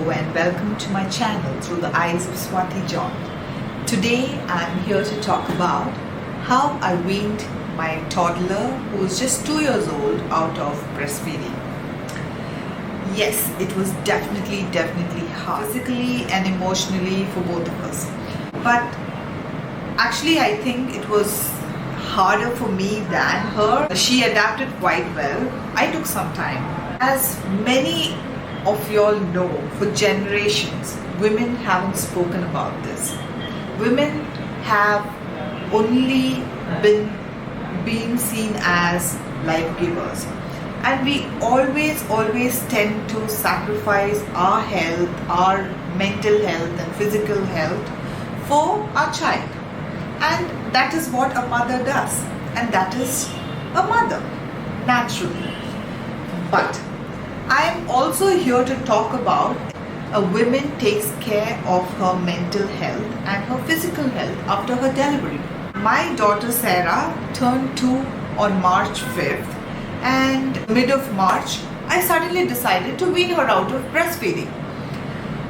Hello and welcome to my channel through the eyes of Swati John. Today I'm here to talk about how I weaned my toddler who is just 2 years old out of breastfeeding. Yes, it was definitely hard, physically and emotionally for both of us. But actually I think it was harder for me than her. She adapted quite well. I took some time. As many of you all know, for generations, women haven't spoken about this. Women have only been seen as life givers. And we always tend to sacrifice our health, our mental health and physical health for our child. And that is what a mother does. And that is a mother, naturally. But I am also here to talk about a woman takes care of her mental health and her physical health after her delivery. My daughter Sarah turned 2 on March 5th, and mid of March I suddenly decided to wean her out of breastfeeding.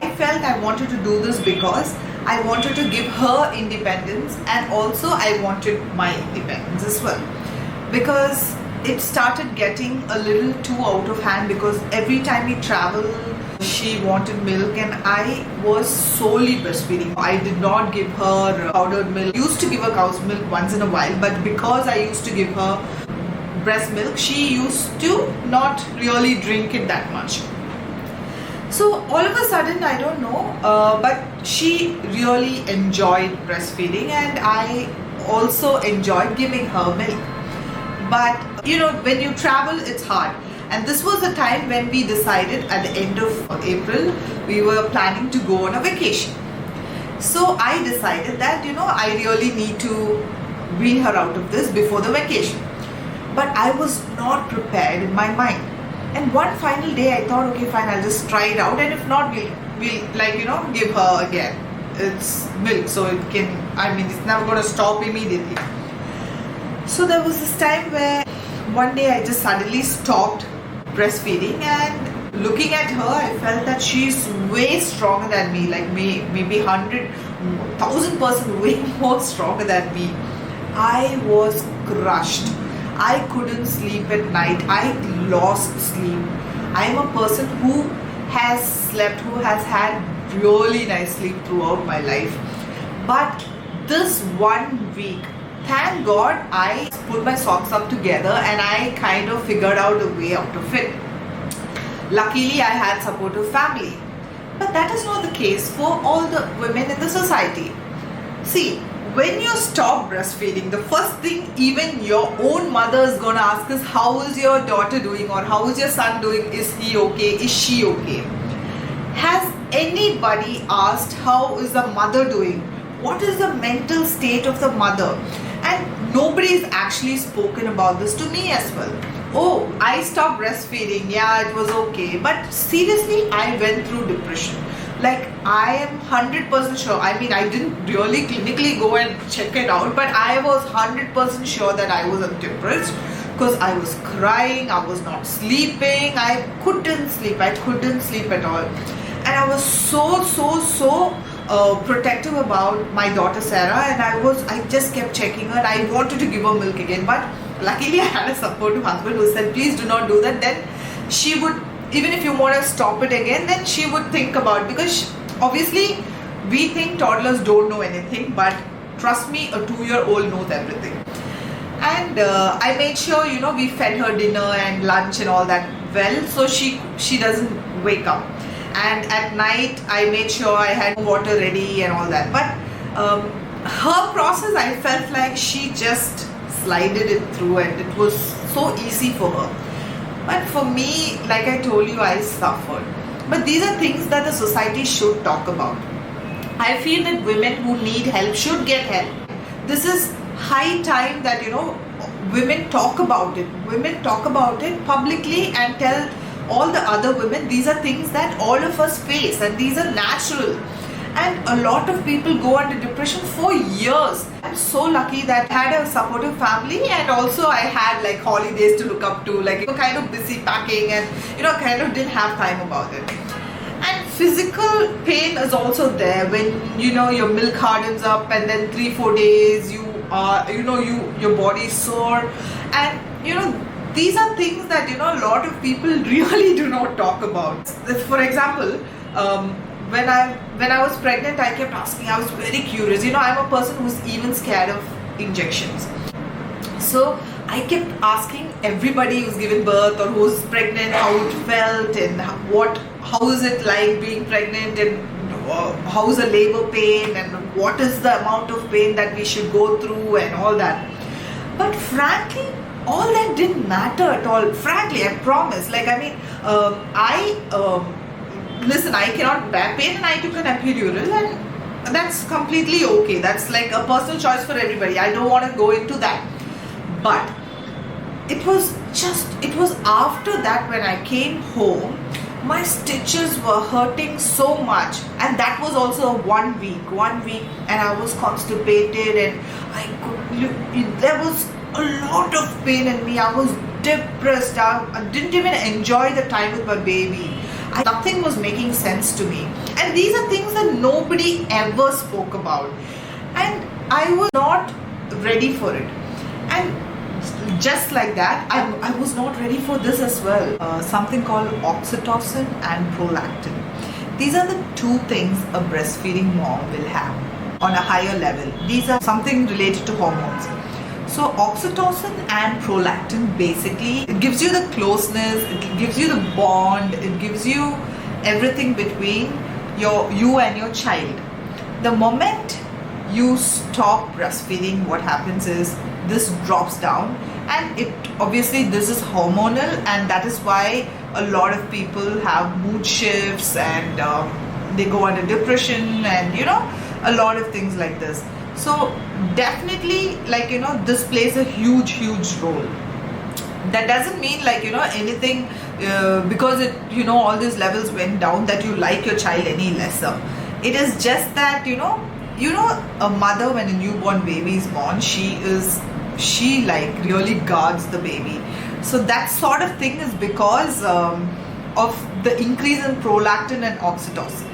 I felt I wanted to do this because I wanted to give her independence and also I wanted my independence as well, because it started getting a little too out of hand, because every time we travel she wanted milk and I was solely breastfeeding. I did not give her powdered milk. I used to give her cow's milk once in a while, but because I used to give her breast milk, she used to not really drink it that much. So all of a sudden, I don't know, but she really enjoyed breastfeeding and I also enjoyed giving her milk. But you know, when you travel, it's hard. And this was a time when we decided at the end of April, we were planning to go on a vacation. So I decided that, you know, I really need to wean her out of this before the vacation. But I was not prepared in my mind. And one final day I thought, okay, fine, I'll just try it out. And if not, we'll like, you know, give her again. It's milk, so it can, I mean, it's never going to stop immediately. So there was this time where one day I just suddenly stopped breastfeeding, and looking at her I felt that she's way stronger than me, like maybe 100,000% way more stronger than me. I was crushed. I couldn't sleep at night. I lost sleep. I'm a person who has slept, who has had really nice sleep throughout my life. But this 1 week, thank God I put my socks up together and I kind of figured out a way out of it. Luckily, I had supportive family. But that is not the case for all the women in the society. See, when you stop breastfeeding, the first thing even your own mother is going to ask is, how is your daughter doing, or how is your son doing? Is he okay? Is she okay? Has anybody asked how is the mother doing? What is the mental state of the mother? And nobody's actually spoken about this to me as well. Oh, I stopped breastfeeding. Yeah, it was okay. But seriously, I went through depression. Like, I am 100% sure. I mean, I didn't really clinically go and check it out, but I was 100% sure that I was depressed, because I was crying, I was not sleeping, I couldn't sleep at all. And I was so protective about my daughter Sarah, and I just kept checking her. I wanted to give her milk again, but luckily I had a supportive husband who said, please do not do that. Then she would, even if you want to stop it again, then she would think about, because obviously we think toddlers don't know anything, but trust me, a 2-year-old knows everything. And I made sure, you know, we fed her dinner and lunch and all that well, so she doesn't wake up. And at night I made sure I had water ready and all that. But her process, I felt like she just slided it through and it was so easy for her. But for me, like I told you, I suffered. But these are things that the society should talk about. I feel that women who need help should get help. This is high time that, you know, women talk about it. Women talk about it publicly and tell all the other women these are things that all of us face and these are natural. And a lot of people go under depression for years. I'm so lucky that I had a supportive family, and also I had like holidays to look up to, like kind of busy packing, and kind of didn't have time about it. And physical pain is also there when your milk hardens up, and then 3-4 days you are your body is sore, and these are things that a lot of people really do not talk about. For example, when I was pregnant, I kept asking. I was very curious. I'm a person who's even scared of injections. So I kept asking everybody who's given birth or who's pregnant how it felt, and how is it like being pregnant, and how is the labor pain, and what is the amount of pain that we should go through, and all that. But frankly, all that didn't matter at all. Frankly, I promise. Listen, I cannot bear pain, and I took an epidural, and that's completely okay. That's like a personal choice for everybody. I don't want to go into that. But it was after that, when I came home, my stitches were hurting so much, and that was also 1 week, and I was constipated, and there was a lot of pain in me. I was depressed. I didn't even enjoy the time with my baby. Nothing was making sense to me, and these are things that nobody ever spoke about, and I was not ready for it. And just like that, I was not ready for this as well. Something called oxytocin and prolactin. These are the two things a breastfeeding mom will have on a higher level. These are something related to hormones. So oxytocin and prolactin, basically, it gives you the closeness, it gives you the bond, it gives you everything between you and your child. The moment you stop breastfeeding, what happens is this drops down, and this is hormonal, and that is why a lot of people have mood shifts, and they go under depression, and a lot of things like this. So definitely, this plays a huge role. That doesn't mean anything because all these levels went down, that you like your child any lesser. It is just that a mother, when a newborn baby is born, she really guards the baby. So that sort of thing is because of the increase in prolactin and oxytocin.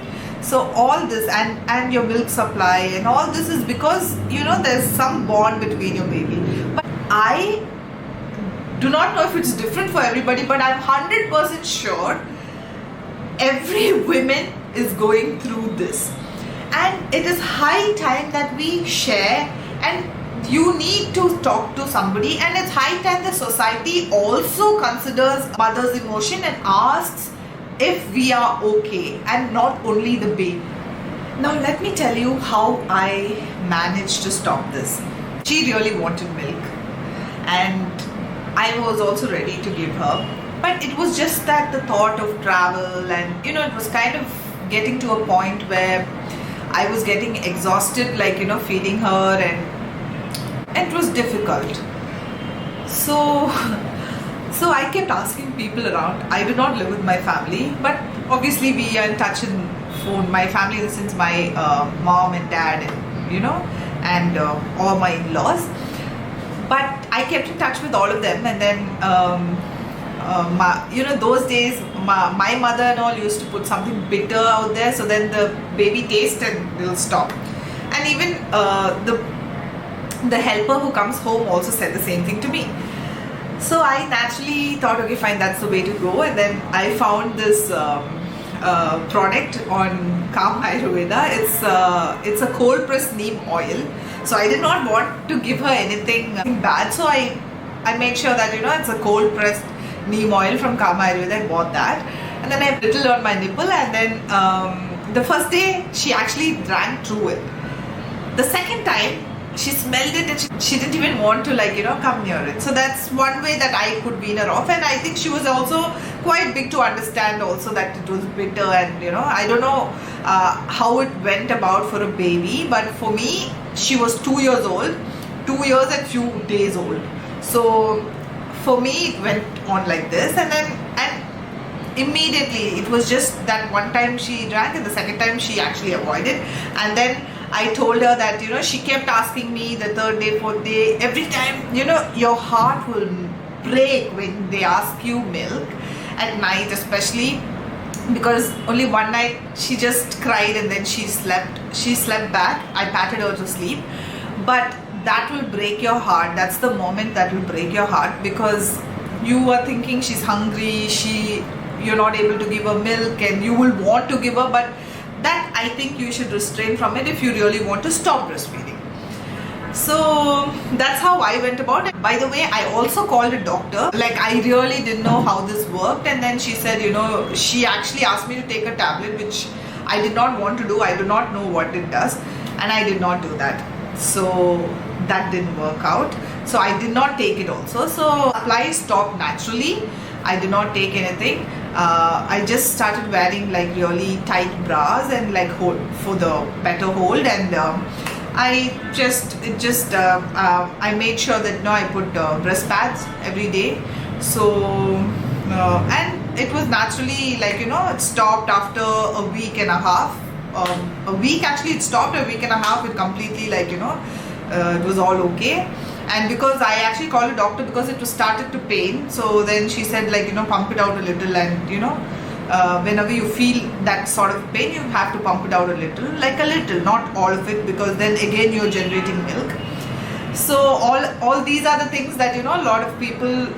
So all this, and your milk supply, and all this is because there's some bond between your baby. But I do not know if it's different for everybody, but I'm 100% sure every woman is going through this, and it is high time that we share, and you need to talk to somebody, and it's high time the society also considers mother's emotion and asks if we are okay, and not only the baby. Now let me tell you how I managed to stop this. She really wanted milk, and I was also ready to give her, but it was just that the thought of travel, and it was kind of getting to a point where I was getting exhausted, feeding her, and it was difficult. So I kept asking people around. I do not live with my family, but obviously we are in touch in phone. My family, in the sense, my mom and dad, and all my in-laws. But I kept in touch with all of them, and then those days my mother and all used to put something bitter out there, so then the baby tastes and will stop. And even the helper who comes home also said the same thing to me. So I naturally thought, okay, fine, that's the way to go. And then I found this product on Calm Ayurveda. It's a cold pressed neem oil. So I did not want to give her anything bad. So I made sure that it's a cold pressed neem oil from Calm Ayurveda. I bought that, and then I put it on my nipple. And then the first day she actually drank through it. The second time, she smelled it, and she didn't even want to come near it. So that's one way that I could wean her off. And I think she was also quite big to understand also that it was bitter, and I don't know how it went about for a baby, but for me, she was 2 years old, 2 years and few days old. So for me, it went on like this, and immediately it was just that one time she drank, and the second time she actually avoided. And then I told her that she kept asking me the third day, fourth day, every time. Your heart will break when they ask you milk at night, especially because only one night she just cried and then she slept back. I patted her to sleep, but that will break your heart. That's the moment that will break your heart, because you are thinking she's hungry, you're not able to give her milk, and you will want to give her, but that I think you should restrain from it if you really want to stop breastfeeding. So that's how I went about it. By the way, I also called a doctor. Like, I really didn't know how this worked, and then she said, she actually asked me to take a tablet, which I did not want to do. I do not know what it does, and I did not do that. So that didn't work out. So I did not take it also. So supply stopped naturally. I did not take anything. I just started wearing like really tight bras and like hold for the better hold, and I made sure that I put breast pads every day. So and it was naturally like it stopped after a week and a half. A week actually, it stopped. A week and a half, it completely like it was all okay. And because I actually called a doctor because it was started to pain, so then she said like pump it out a little, and whenever you feel that sort of pain, you have to pump it out a little, not all of it, because then again you're generating milk. So all these are the things that a lot of people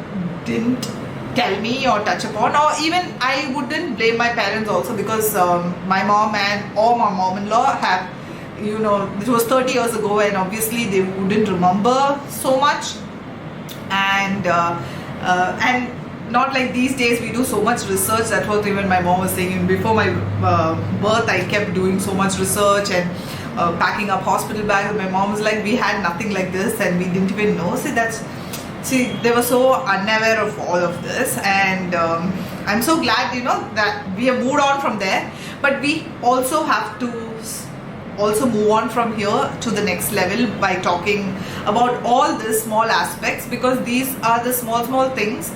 didn't tell me or touch upon, or even I wouldn't blame my parents also, because my mom or my mom-in-law have, it was 30 years ago, and obviously they wouldn't remember so much, and not like these days we do so much research. That's what even my mom was saying. Before my birth, I kept doing so much research and packing up hospital bags, and my mom was like, we had nothing like this and we didn't even know. See, they were so unaware of all of this, and I'm so glad that we have moved on from there, but we also have to move on from here to the next level by talking about all these small aspects, because these are the small things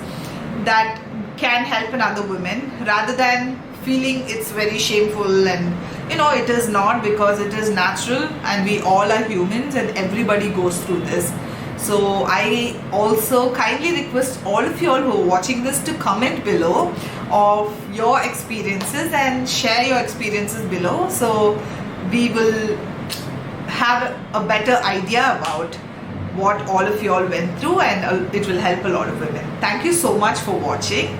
that can help another woman, rather than feeling it's very shameful. And it is not, because it is natural, and we all are humans and everybody goes through this. So I also kindly request all of you all who are watching this to comment below of your experiences and share your experiences below, so we will have a better idea about what all of you all went through, and it will help a lot of women. Thank you so much for watching.